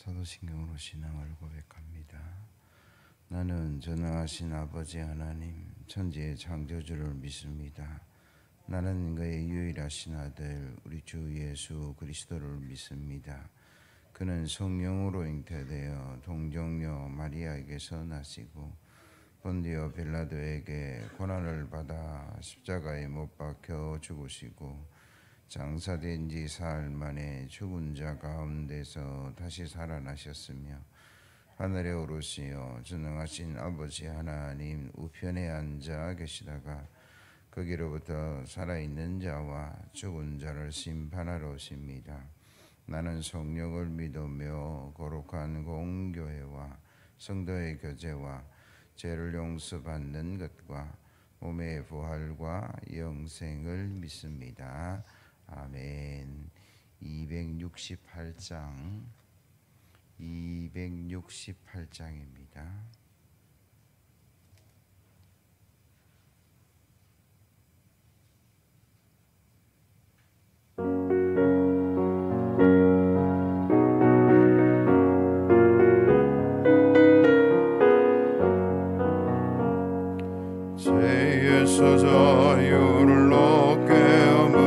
사도신경으로 신앙을 고백합니다. 나는 전능하신 아버지 하나님 천지의 창조주를 믿습니다. 나는 그의 유일하신 아들 우리 주 예수 그리스도를 믿습니다. 그는 성령으로 잉태되어 동정녀 마리아에게서 나시고 본디오 빌라도에게 고난을 받아 십자가에 못 박혀 죽으시고 장사된 지 사흘 만에 죽은 자 가운데서 다시 살아나셨으며 하늘에 오르시어 전능하신 아버지 하나님 우편에 앉아 계시다가 거기로부터 살아있는 자와 죽은 자를 심판하러 오십니다. 나는 성령을 믿으며 거룩한 공교회와 성도의 교제와 죄를 용서받는 것과 몸의 부활과 영생을 믿습니다. 아멘. 268장입니다. 죄에서 자유를 얻게 하며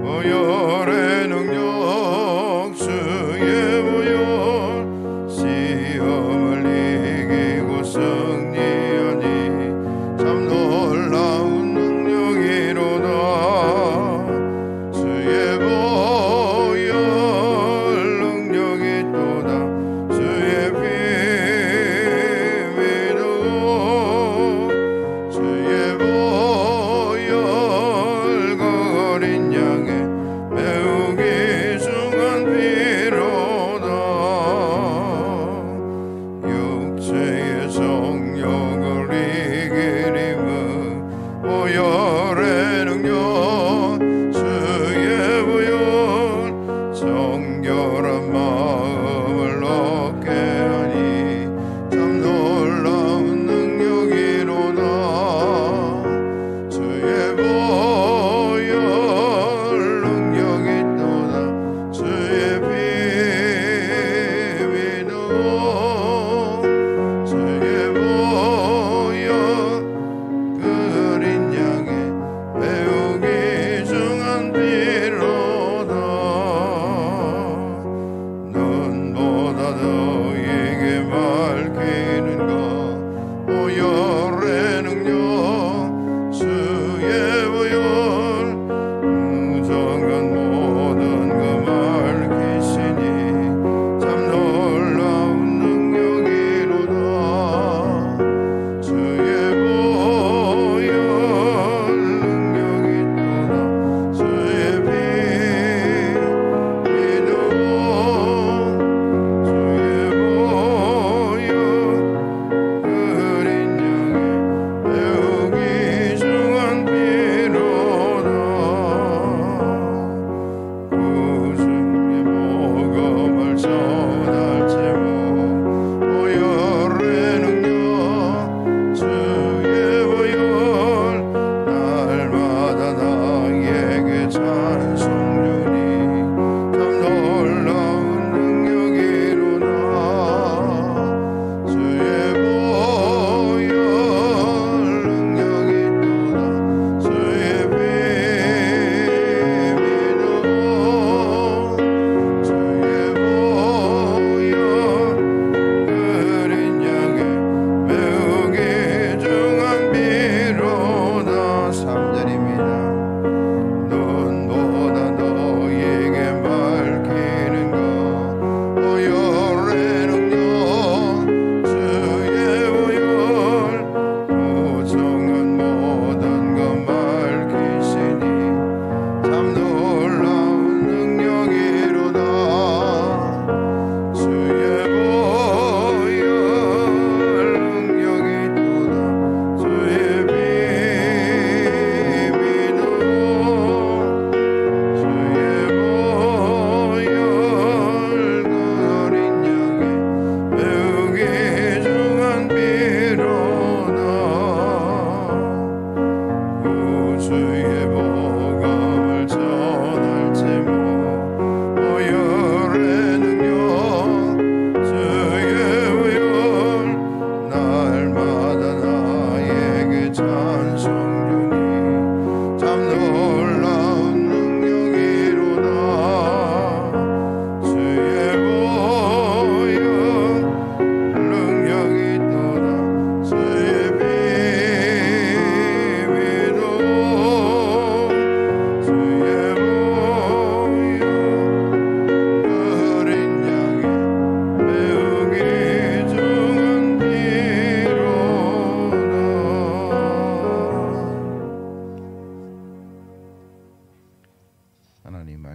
보혈의 능력 주의 보혈 시험을 이기고 승리하니 참 놀라운 능력이로다. 주의 보혈 능력이 또다. 주의 피 믿어 주의 보혈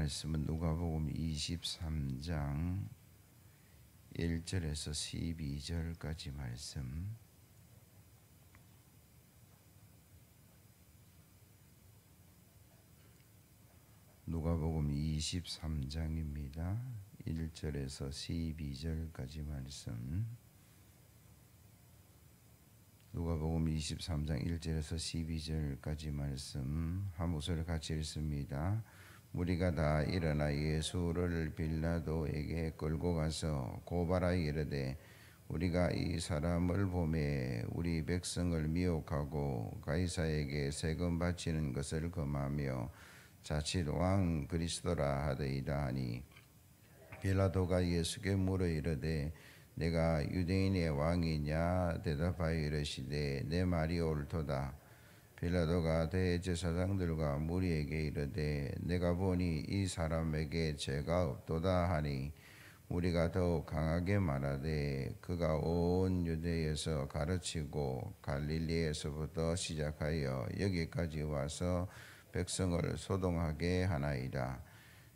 말씀은 누가복음 23장 1절에서 12절까지 말씀. 누가복음 23장입니다. 1절에서 12절까지 말씀. 누가복음 23장 1절에서 12절까지 말씀 한 목소리로 같이 읽습니다. 무리가 다 일어나 예수를 빌라도에게 끌고 가서 고발하여 이르되 우리가 이 사람을 보매 우리 백성을 미혹하고 가이사에게 세금 바치는 것을 금하며 자칫 왕 그리스도라 하더이다 하니 빌라도가 예수께 물어 이르되 내가 유대인의 왕이냐 대답하여 이르시되 내 말이 옳도다. 빌라도가 대제사장들과 무리에게 이르되 내가 보니 이 사람에게 죄가 없도다 하니 무리가 더욱 강하게 말하되 그가 온 유대에서 가르치고 갈릴리에서부터 시작하여 여기까지 와서 백성을 소동하게 하나이다.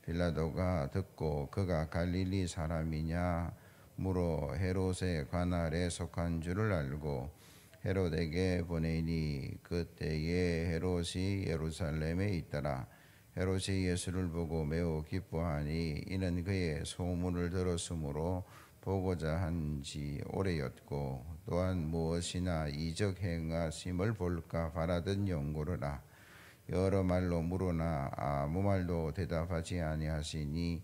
빌라도가 듣고 그가 갈릴리 사람이냐 물어 헤롯의 관할에 속한 줄을 알고 헤롯에게 보내니 그때에 헤롯이 예루살렘에 있더라. 헤롯이 예수를 보고 매우 기뻐하니 이는 그의 소문을 들었으므로 보고자 한지 오래였고 또한 무엇이나 이적 행하심을 볼까 바라던 연고로라. 여러 말로 물으나 아무 말도 대답하지 아니하시니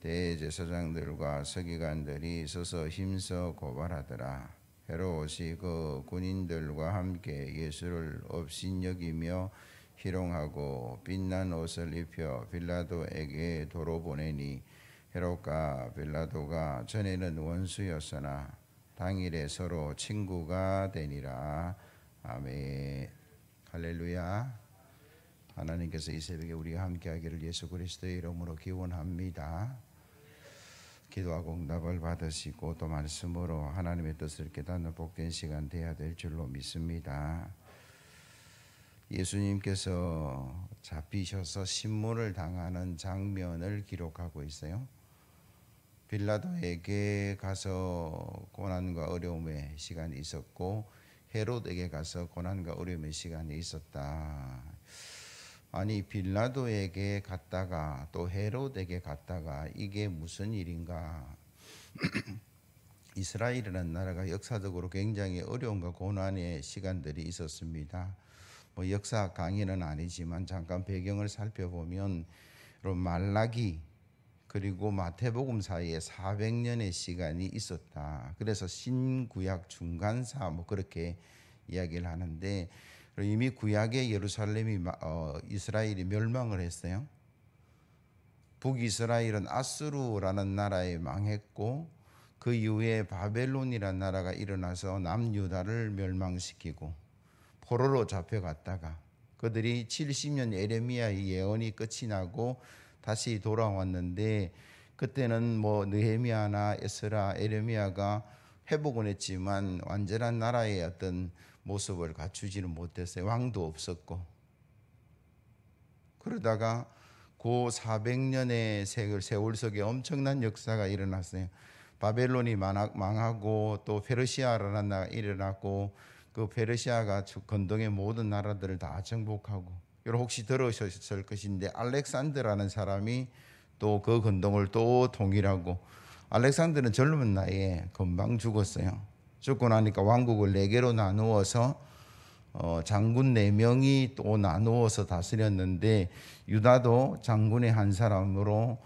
대제사장들과 서기관들이 서서 힘써 고발하더라. 헤롯이 그 군인들과 함께 예수를 업신여기며 희롱하고 빛난 옷을 입혀 빌라도에게 도로 보내니 헤롯과 빌라도가 전에는 원수였으나 당일에 서로 친구가 되니라. 아멘. 할렐루야. 하나님께서 이 새벽에 우리가 함께하기를 예수 그리스도의 이름으로 기원합니다. 기도하고 응답을 받으시고 또 말씀으로 하나님의 뜻을 깨닫는 복된 시간 되어야 될 줄로 믿습니다. 예수님께서 잡히셔서 신문을 당하는 장면을 기록하고 있어요. 빌라도에게 가서 고난과 어려움의 시간이 있었고 헤롯에게 가서 고난과 어려움의 시간이 있었다. 아니 빌라도에게 갔다가 또 헤롯에게 갔다가 이게 무슨 일인가? 이스라엘이라는 나라가 역사적으로 굉장히 어려움과 고난의 시간들이 있었습니다. 뭐 역사 강의는 아니지만 잠깐 배경을 살펴보면 말라기 그리고 마태복음 사이에 400년의 시간이 있었다. 그래서 신구약 중간사 뭐 그렇게 이야기를 하는데 이미 구약의 예루살렘이 이스라엘이 멸망을 했어요. 북이스라엘은 아수르라는 나라에 망했고 그 이후에 바벨론이라는 나라가 일어나서 남유다를 멸망시키고 포로로 잡혀갔다가 그들이 70년 에레미야의 예언이 끝이 나고 다시 돌아왔는데 그때는 뭐 느헤미야나 에스라, 에레미야가 회복은 했지만 완전한 나라의 어떤 모습을 갖추지는 못했어요. 왕도 없었고. 그러다가 그 400년의 세월 속에 엄청난 역사가 일어났어요. 바벨론이 망하고 또 페르시아라는 나라가 일어났고 그 페르시아가 건동의 모든 나라들을 다 정복하고 여러분 혹시 들으셨을 것인데 알렉산더라는 사람이 또 그 건동을 또 통일하고 알렉산더는 젊은 나이에 금방 죽었어요. 죽고 나니까 왕국을 4개로 나누어서 장군 4명이 또 나누어서 다스렸는데 유다도 장군의 한 사람으로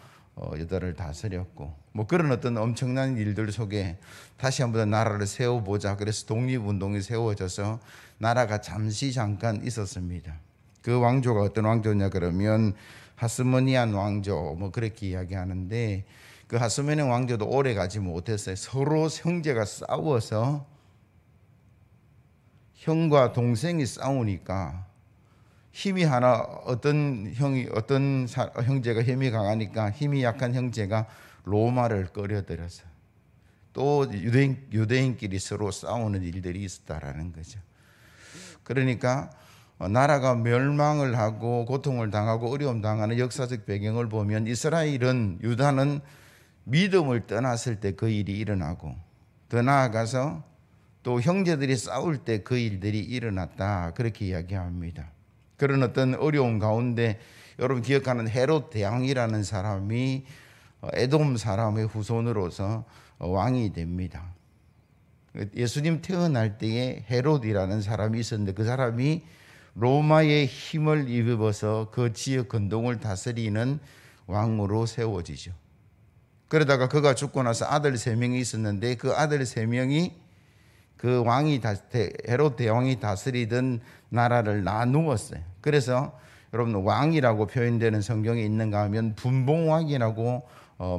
유다를 다스렸고 뭐 그런 어떤 엄청난 일들 속에 다시 한번 나라를 세워보자. 그래서 독립운동이 세워져서 나라가 잠깐 있었습니다. 그 왕조가 어떤 왕조냐 그러면 하스모니안 왕조 뭐 그렇게 이야기하는데 그 하스모니안 왕조도 오래 가지 못했어요. 서로 형제가 싸워서 형과 동생이 싸우니까 힘이 하나 어떤 형제가 힘이 강하니까 힘이 약한 형제가 로마를 끌어들여서 또 유대인끼리 서로 싸우는 일들이 있었다라는 거죠. 그러니까 나라가 멸망을 하고 고통을 당하고 어려움 당하는 역사적 배경을 보면 이스라엘은 유다는 믿음을 떠났을 때 그 일이 일어나고 더 나아가서 또 형제들이 싸울 때 그 일들이 일어났다 그렇게 이야기합니다. 그런 어떤 어려운 가운데 여러분 기억하는 헤롯 대왕이라는 사람이 에돔 사람의 후손으로서 왕이 됩니다. 예수님 태어날 때에 헤롯이라는 사람이 있었는데 그 사람이 로마의 힘을 입어서 그 지역 근동을 다스리는 왕으로 세워지죠. 그러다가 그가 죽고 나서 아들 3명이 있었는데 그 아들 3명이 그 왕이 헤롯 대왕이 다스리던 나라를 나누었어요. 그래서 여러분 왕이라고 표현되는 성경에 있는가 하면 분봉왕이라고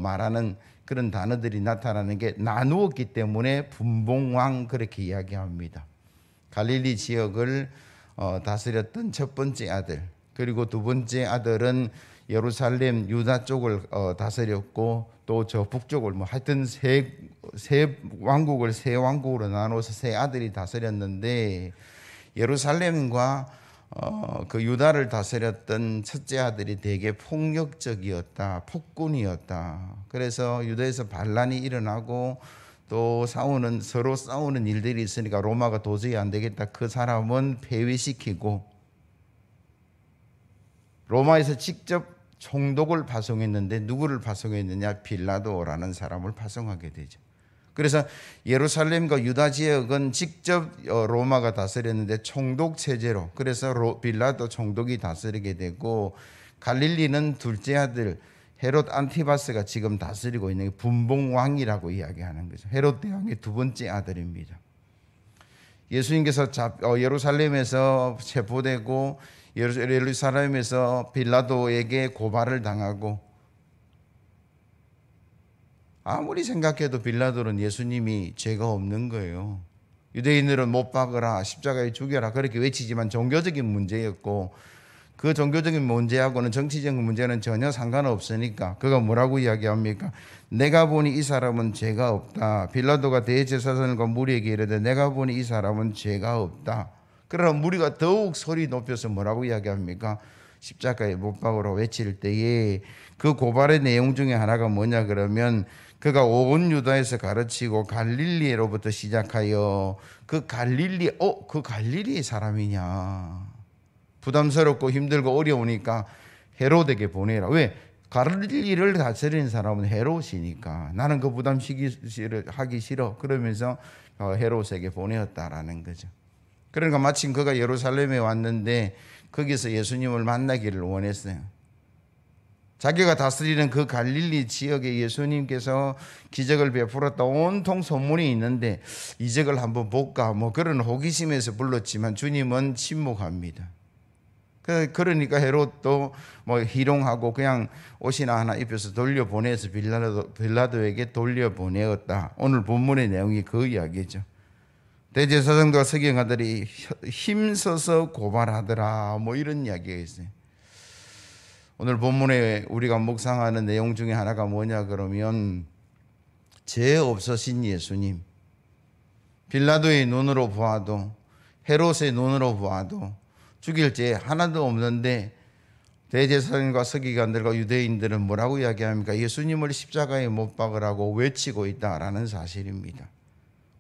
말하는 그런 단어들이 나타나는 게 나누었기 때문에 분봉왕 그렇게 이야기합니다. 갈릴리 지역을 다스렸던 첫 번째 아들, 그리고 두 번째 아들은 예루살렘 유다 쪽을 다스렸고 또 저 북쪽을 하여튼 세 왕국으로 나눠서 세 아들이 다스렸는데 예루살렘과 그 유다를 다스렸던 첫째 아들이 되게 폭력적이었다, 폭군이었다. 그래서 유다에서 반란이 일어나고 또 서로 싸우는 일들이 있으니까 로마가 도저히 안 되겠다. 그 사람은 폐위시키고 로마에서 직접 총독을 파송했는데 누구를 파송했느냐? 빌라도라는 사람을 파송하게 되죠. 그래서 예루살렘과 유다 지역은 직접 로마가 다스렸는데 총독 체제로, 그래서 빌라도 총독이 다스리게 되고 갈릴리는 둘째 아들 헤롯 안티바스가 지금 다스리고 있는 게 분봉왕이라고 이야기하는 거죠. 헤롯 대왕의 두 번째 아들입니다. 예수님께서 예루살렘에서 체포되고 예루살렘에서 빌라도에게 고발을 당하고 아무리 생각해도 빌라도는 예수님이 죄가 없는 거예요. 유대인들은 못 박으라, 십자가에 죽여라 그렇게 외치지만 종교적인 문제였고 그 종교적인 문제하고는 정치적인 문제는 전혀 상관없으니까 그가 뭐라고 이야기합니까? 내가 보니 이 사람은 죄가 없다. 빌라도가 대제사장과 무리에게 이르되 내가 보니 이 사람은 죄가 없다. 그러나 무리가 더욱 소리 높여서 뭐라고 이야기합니까? 십자가에 못 박으라 외칠 때에 그 고발의 내용 중에 하나가 뭐냐 그러면 그가 온 유다에서 가르치고 갈릴리로부터 시작하여 그 갈릴리의 사람이냐. 부담스럽고 힘들고 어려우니까 헤롯에게 보내라. 왜? 갈릴리를 다스리는 사람은 헤롯이니까 나는 그 부담 하기 싫어. 그러면서 헤롯에게 보내었다라는 거죠. 그러니까 마침 그가 예루살렘에 왔는데 거기서 예수님을 만나기를 원했어요. 자기가 다스리는 그 갈릴리 지역에 예수님께서 기적을 베풀었다 온통 소문이 있는데 이적을 한번 볼까 그런 호기심에서 불렀지만 주님은 침묵합니다. 그러니까 헤롯도 희롱하고 그냥 옷이나 하나 입혀서 돌려보내서 빌라도에게 돌려보내었다. 오늘 본문의 내용이 그 이야기죠. 대제사장과 서기관들이 힘써서 고발하더라 이런 이야기가 있어요. 오늘 본문에 우리가 묵상하는 내용 중에 하나가 뭐냐 그러면 죄 없으신 예수님, 빌라도의 눈으로 보아도 헤롯의 눈으로 보아도 죽일 죄 하나도 없는데 대제사장과 서기관들과 유대인들은 뭐라고 이야기합니까? 예수님을 십자가에 못 박으라고 외치고 있다라는 사실입니다.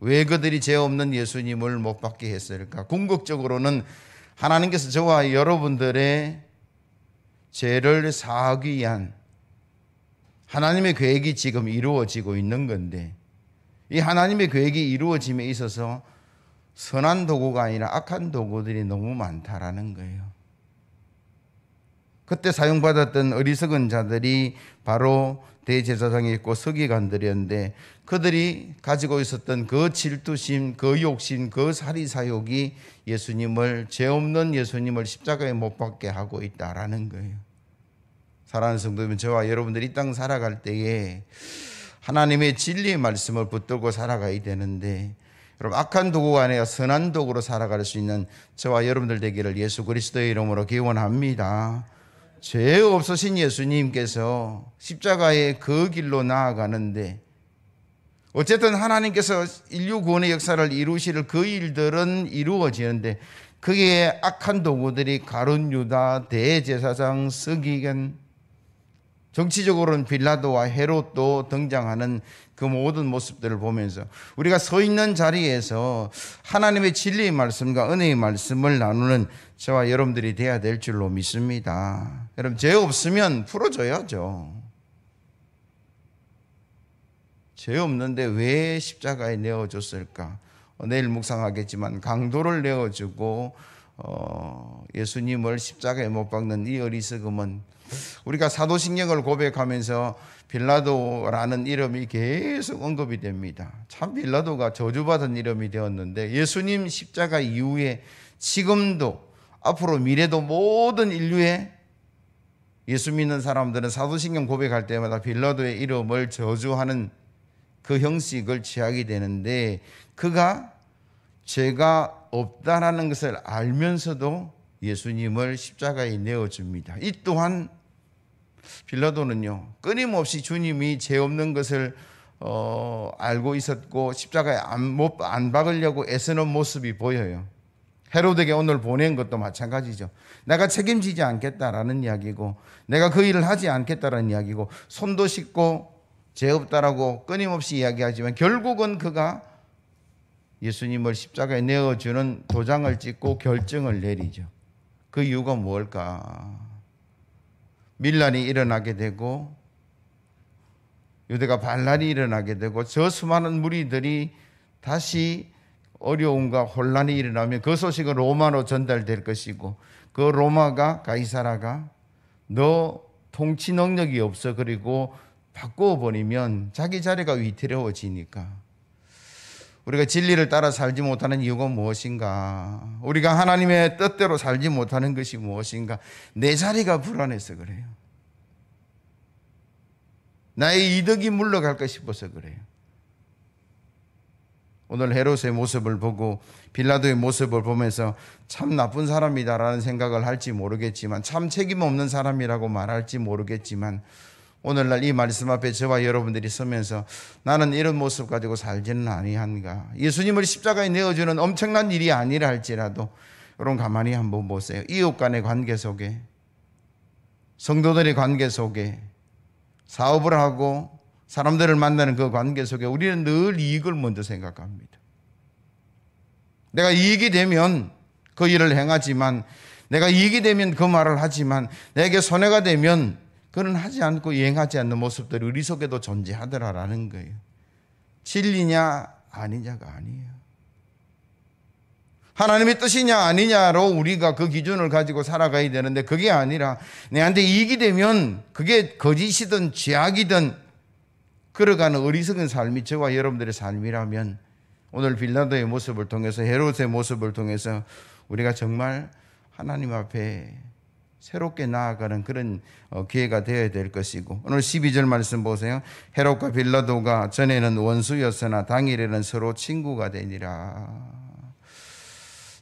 왜 그들이 죄 없는 예수님을 못 박게 했을까? 궁극적으로는 하나님께서 저와 여러분들의 죄를 사하기 위한 하나님의 계획이 지금 이루어지고 있는 건데 이 하나님의 계획이 이루어짐에 있어서 선한 도구가 아니라 악한 도구들이 너무 많다라는 거예요. 그때 사용받았던 어리석은 자들이 바로 대제사장이 있고 서기관들이었는데 그들이 가지고 있었던 그 질투심, 그 욕심, 그 사리사욕이 죄 없는 예수님을 십자가에 못 박게 하고 있다라는 거예요. 사랑하는 성도님, 저와 여러분들이 이 땅 살아갈 때에 하나님의 진리의 말씀을 붙들고 살아가야 되는데 여러분 악한 도구가 아니라 선한 도구로 살아갈 수 있는 저와 여러분들 되기를 예수 그리스도의 이름으로 기원합니다. 죄 없으신 예수님께서 십자가의 그 길로 나아가는데 어쨌든 하나님께서 인류 구원의 역사를 이루실 그 일들은 이루어지는데 그의 악한 도구들이 가룟 유다, 대제사장 서기관, 정치적으로는 빌라도와 헤롯도 등장하는 그 모든 모습들을 보면서 우리가 서 있는 자리에서 하나님의 진리의 말씀과 은혜의 말씀을 나누는 저와 여러분들이 돼야 될 줄로 믿습니다. 여러분, 죄 없으면 풀어줘야죠. 죄 없는데 왜 십자가에 내어줬을까? 내일 묵상하겠지만 강도를 내어주고 예수님을 십자가에 못 박는 이 어리석음은 우리가 사도신경을 고백하면서 빌라도라는 이름이 계속 언급이 됩니다. 참 빌라도가 저주받은 이름이 되었는데 예수님 십자가 이후에 지금도 앞으로 미래도 모든 인류의 예수 믿는 사람들은 사도신경 고백할 때마다 빌라도의 이름을 저주하는 그 형식을 취하게 되는데, 그가 죄가 없다라는 것을 알면서도 예수님을 십자가에 내어줍니다. 이 또한 빌라도는요, 끊임없이 주님이 죄 없는 것을 알고 있었고 십자가에 안 박으려고 애쓰는 모습이 보여요. 헤롯에게 오늘 보낸 것도 마찬가지죠. 내가 책임지지 않겠다라는 이야기고, 내가 그 일을 하지 않겠다라는 이야기고, 손도 씻고 죄 없다라고 끊임없이 이야기하지만 결국은 그가 예수님을 십자가에 내어주는 도장을 찍고 결정을 내리죠. 그 이유가 뭘까? 밀란이 일어나게 되고 유대가 반란이 일어나게 되고 저 수많은 무리들이 다시 어려움과 혼란이 일어나면 그 소식은 로마로 전달될 것이고, 그 로마가, 가이사라가 너 통치 능력이 없어, 그리고 바꾸어버리면 자기 자리가 위태로워지니까 우리가 진리를 따라 살지 못하는 이유가 무엇인가? 우리가 하나님의 뜻대로 살지 못하는 것이 무엇인가? 내 자리가 불안해서 그래요. 나의 이득이 물러갈까 싶어서 그래요. 오늘 헤롯의 모습을 보고 빌라도의 모습을 보면서 참 나쁜 사람이다라는 생각을 할지 모르겠지만, 참 책임 없는 사람이라고 말할지 모르겠지만, 오늘날 이 말씀 앞에 저와 여러분들이 서면서 나는 이런 모습 가지고 살지는 아니한가? 예수님을 십자가에 내어주는 엄청난 일이 아니라 할지라도 여러분 가만히 한번 보세요. 이웃 간의 관계 속에, 성도들의 관계 속에, 사업을 하고 사람들을 만나는 그 관계 속에 우리는 늘 이익을 먼저 생각합니다. 내가 이익이 되면 그 일을 행하지만, 내가 이익이 되면 그 말을 하지만, 내게 손해가 되면 그는 하지 않고 이행하지 않는 모습들이 우리 속에도 존재하더라라는 거예요. 진리냐 아니냐가 아니에요. 하나님의 뜻이냐 아니냐로 우리가 그 기준을 가지고 살아가야 되는데, 그게 아니라 내한테 이익이 되면 그게 거짓이든 죄악이든 걸어가는 어리석은 삶이 저와 여러분들의 삶이라면, 오늘 빌라도의 모습을 통해서, 헤롯의 모습을 통해서 우리가 정말 하나님 앞에 새롭게 나아가는 그런 기회가 되어야 될 것이고, 오늘 12절 말씀 보세요. 헤롯과 빌라도가 전에는 원수였으나 당일에는 서로 친구가 되니라.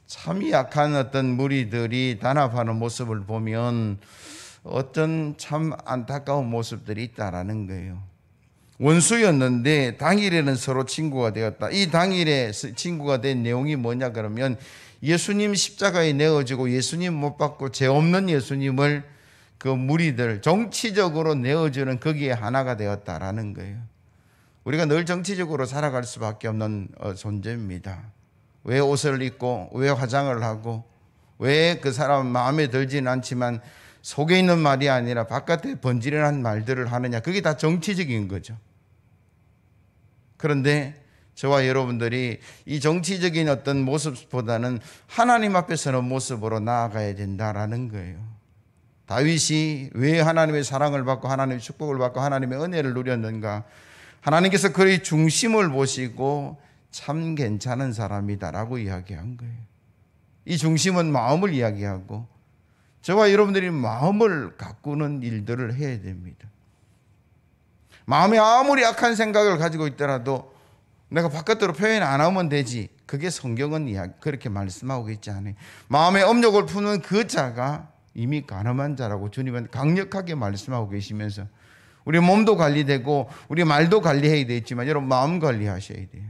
참 약한 어떤 무리들이 단합하는 모습을 보면 어떤 참 안타까운 모습들이 있다라는 거예요. 원수였는데 당일에는 서로 친구가 되었다. 이 당일에 친구가 된 내용이 뭐냐 그러면, 예수님 십자가에 내어지고 예수님 못 받고 죄 없는 예수님을 그 무리들 정치적으로 내어주는 거기에 하나가 되었다라는 거예요. 우리가 늘 정치적으로 살아갈 수밖에 없는 존재입니다. 왜 옷을 입고, 왜 화장을 하고, 왜 그 사람 마음에 들지는 않지만 속에 있는 말이 아니라 바깥에 번지르는 말들을 하느냐, 그게 다 정치적인 거죠. 그런데 저와 여러분들이 이 정치적인 어떤 모습보다는 하나님 앞에 서는 모습으로 나아가야 된다라는 거예요. 다윗이 왜 하나님의 사랑을 받고 하나님의 축복을 받고 하나님의 은혜를 누렸는가? 하나님께서 그의 중심을 보시고 참 괜찮은 사람이다라고 이야기한 거예요. 이 중심은 마음을 이야기하고, 저와 여러분들이 마음을 가꾸는 일들을 해야 됩니다. 마음에 아무리 악한 생각을 가지고 있더라도 내가 바깥으로 표현 안 하면 되지, 그게 성경은 그렇게 말씀하고 있지 않아요. 마음의 업욕을 푸는 그 자가 이미 가늠한 자라고 주님은 강력하게 말씀하고 계시면서, 우리 몸도 관리되고 우리 말도 관리해야 되지만 여러분 마음 관리하셔야 돼요.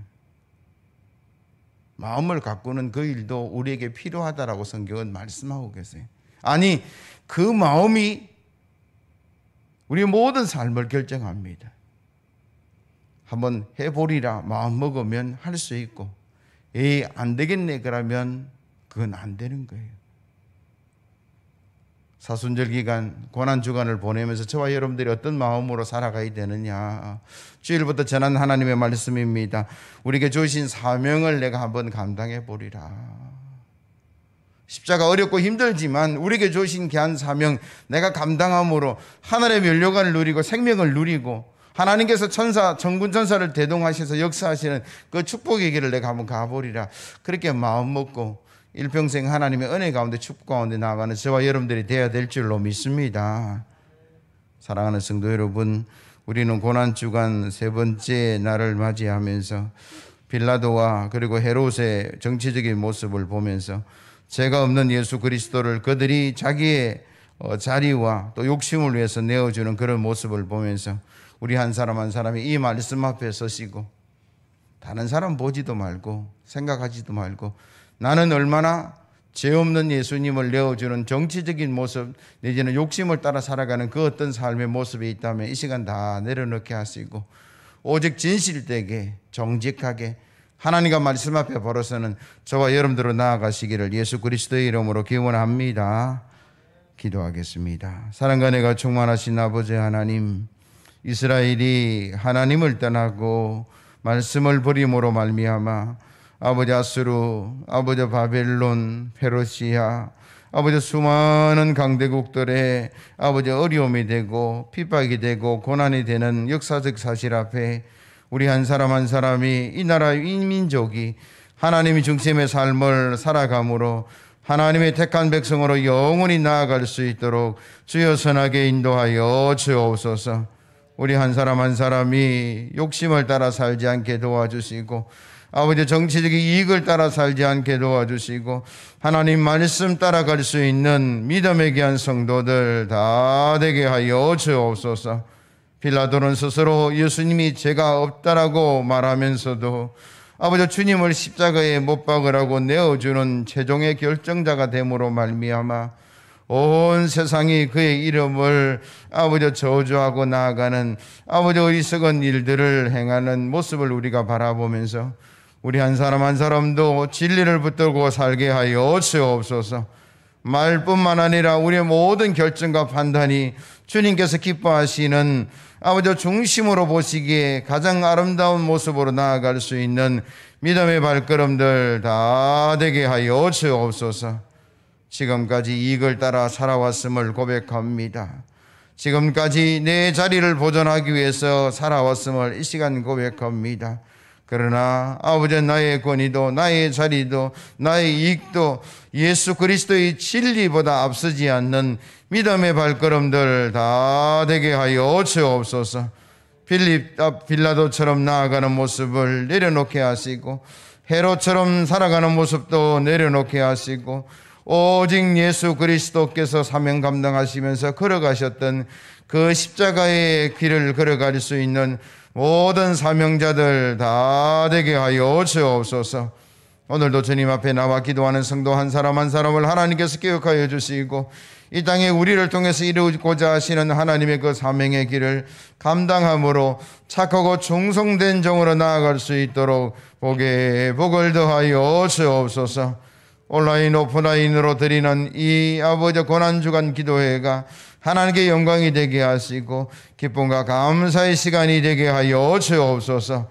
마음을 가꾸는 그 일도 우리에게 필요하다라고 성경은 말씀하고 계세요. 아니, 그 마음이 우리의 모든 삶을 결정합니다. 한번 해보리라 마음 먹으면 할 수 있고, 에이 안 되겠네 그러면 그건 안 되는 거예요. 사순절 기간, 고난주간을 보내면서 저와 여러분들이 어떤 마음으로 살아가야 되느냐, 주일부터 전한 하나님의 말씀입니다. 우리에게 주신 사명을 내가 한번 감당해 보리라. 십자가 어렵고 힘들지만 우리에게 주신 귀한 사명 내가 감당함으로 하늘의 면류관을 누리고 생명을 누리고 하나님께서 천군 천사를 대동하셔서 역사하시는 그 축복의 길을 내가 한번 가보리라. 그렇게 마음 먹고 일평생 하나님의 은혜 가운데 축복 가운데 나아가는 저와 여러분들이 되어야 될 줄로 믿습니다. 사랑하는 성도 여러분, 우리는 고난주간 세 번째 날을 맞이하면서 빌라도와 그리고 헤롯의 정치적인 모습을 보면서 죄가 없는 예수 그리스도를 그들이 자기의 자리와 또 욕심을 위해서 내어주는 그런 모습을 보면서 우리 한 사람 한 사람이 이 말씀 앞에 서시고 다른 사람 보지도 말고 생각하지도 말고 나는 얼마나 죄 없는 예수님을 내어주는 정치적인 모습 내지는 욕심을 따라 살아가는 그 어떤 삶의 모습이 있다면 이 시간 다 내려놓게 하시고 오직 진실되게 정직하게 하나님과 말씀 앞에 벌어서는 저와 여러분들로 나아가시기를 예수 그리스도의 이름으로 기원합니다. 기도하겠습니다. 사랑과 은혜가 충만하신 아버지 하나님, 이스라엘이 하나님을 떠나고 말씀을 버림으로 말미암아 아버지 아수르, 아버지 바벨론, 페르시아, 아버지 수많은 강대국들의 아버지 어려움이 되고 핍박이 되고 고난이 되는 역사적 사실 앞에 우리 한 사람 한 사람이 이 나라 이 민족이 하나님의 중심의 삶을 살아감으로 하나님의 택한 백성으로 영원히 나아갈 수 있도록 주여 선하게 인도하여 주옵소서. 우리 한 사람 한 사람이 욕심을 따라 살지 않게 도와주시고 아버지 정치적인 이익을 따라 살지 않게 도와주시고 하나님 말씀 따라갈 수 있는 믿음에 귀한 성도들 다 되게 하여 주옵소서. 빌라도는 스스로 예수님이 죄가 없다라고 말하면서도 아버지 주님을 십자가에 못 박으라고 내어주는 최종의 결정자가 됨으로 말미암아 온 세상이 그의 이름을 아버지 저주하고 나아가는 아버지 어리석은 일들을 행하는 모습을 우리가 바라보면서 우리 한 사람 한 사람도 진리를 붙들고 살게 하여 주옵소서. 말뿐만 아니라 우리의 모든 결정과 판단이 주님께서 기뻐하시는 아버지 중심으로 보시기에 가장 아름다운 모습으로 나아갈 수 있는 믿음의 발걸음들 다 되게 하여 주옵소서. 지금까지 이익을 따라 살아왔음을 고백합니다. 지금까지 내 자리를 보존하기 위해서 살아왔음을 이 시간 고백합니다. 그러나 아버지 나의 권위도 나의 자리도 나의 이익도 예수 그리스도의 진리보다 앞서지 않는 믿음의 발걸음들 다 되게 하여 주옵소서. 빌라도처럼 나아가는 모습을 내려놓게 하시고 헤롯처럼 살아가는 모습도 내려놓게 하시고 오직 예수 그리스도께서 사명 감당하시면서 걸어가셨던 그 십자가의 길을 걸어갈 수 있는 모든 사명자들 다 되게 하여 주옵소서. 오늘도 주님 앞에 나와 기도하는 성도 한 사람 한 사람을 하나님께서 기억하여 주시고 이 땅에 우리를 통해서 이루고자 하시는 하나님의 그 사명의 길을 감당함으로 착하고 충성된 종으로 나아갈 수 있도록 복에 복을 더하여 주옵소서. 온라인 오프라인으로 드리는 이 아버지 고난주간 기도회가 하나님께 영광이 되게 하시고 기쁨과 감사의 시간이 되게 하여 주옵소서.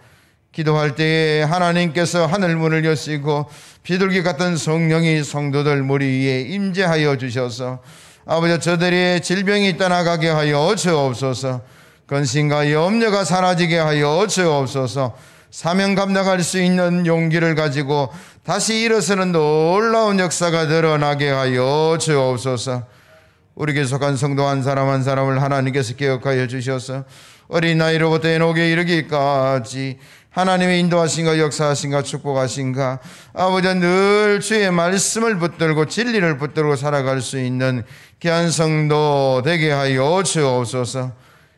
기도할 때에 하나님께서 하늘문을 여시고 비둘기 같은 성령이 성도들 머리 위에 임재하여 주셔서 아버지 저들의 질병이 떠나가게 하여 주옵소서. 근심과 염려가 사라지게 하여 주옵소서. 사명 감당할 수 있는 용기를 가지고 다시 일어서는 놀라운 역사가 드러나게 하여 주옵소서. 우리에게 속한 성도 한 사람 한 사람을 하나님께서 기억하여 주셔서 어린 나이로부터 에녹에 이르기까지 하나님의 인도하신가 역사하신가 축복하신가 아버지 늘 주의 말씀을 붙들고 진리를 붙들고 살아갈 수 있는 귀한 성도 되게 하여 주옵소서.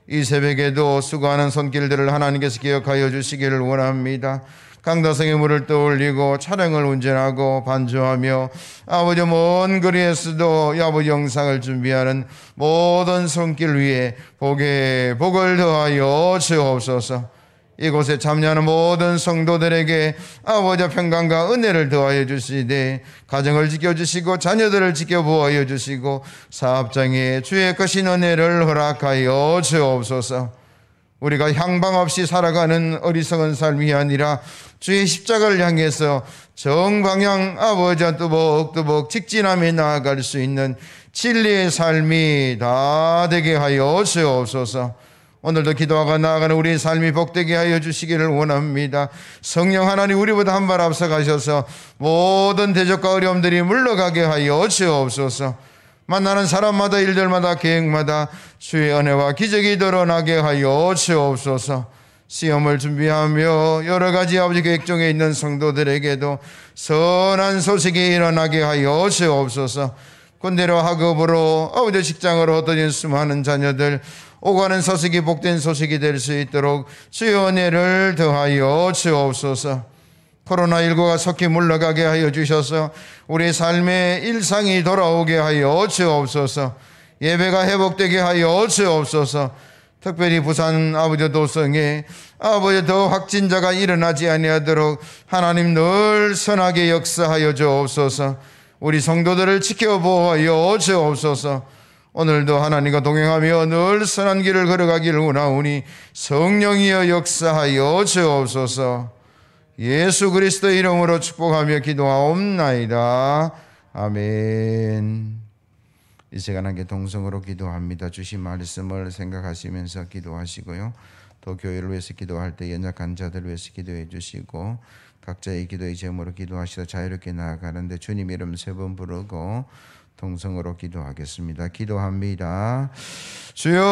이 새벽에도 수고하는 손길들을 하나님께서 기억하여 주시기를 원합니다. 강다성의 물을 떠올리고 차량을 운전하고 반주하며 아버지 먼 거리에서도 이 아버지 영상을 준비하는 모든 손길 위에 복에 복을 더하여 주옵소서. 이곳에 참여하는 모든 성도들에게 아버지 평강과 은혜를 더하여 주시되 가정을 지켜주시고 자녀들을 지켜보아여 주시고 사업장에 주의 크신 은혜를 허락하여 주옵소서. 우리가 향방 없이 살아가는 어리석은 삶이 아니라 주의 십자가를 향해서 정방향 아버지와 뚜벅뚜벅 직진하며 나아갈 수 있는 진리의 삶이 다 되게 하여 주옵소서. 오늘도 기도하고 나아가는 우리의 삶이 복되게 하여 주시기를 원합니다. 성령 하나님 우리보다 한 발 앞서 가셔서 모든 대적과 어려움들이 물러가게 하여 주옵소서. 만나는 사람마다 일들마다 계획마다 주의 은혜와 기적이 드러나게 하여 주옵소서. 시험을 준비하며 여러 가지 아버지 계획 중에 있는 성도들에게도 선한 소식이 일어나게 하여 주옵소서. 군대로 학업으로 아버지 직장으로 얻어진 수많은 자녀들 오가는 소식이 복된 소식이 될 수 있도록 주의 은혜를 더하여 주옵소서. 코로나19가 속히 물러가게 하여 주셔서 우리 삶의 일상이 돌아오게 하여 주옵소서. 예배가 회복되게 하여 주옵소서. 특별히 부산 아버지 도성에 아버지 더 확진자가 일어나지 아니하도록 하나님 늘 선하게 역사하여 주옵소서. 우리 성도들을 지켜보아여 주옵소서. 오늘도 하나님과 동행하며 늘 선한 길을 걸어가기를 원하오니 성령이여 역사하여 주옵소서. 예수 그리스도의 이름으로 축복하며 기도하옵나이다. 아멘. 이 시간 함께 동성으로 기도합니다. 주신 말씀을 생각하시면서 기도하시고요. 또 교회를 위해서 기도할 때 연약한 자들을 위해서 기도해 주시고 각자의 기도의 제목으로 기도하시다 자유롭게 나아가는데 주님 이름 3번 부르고 동성으로 기도하겠습니다. 기도합니다. 주여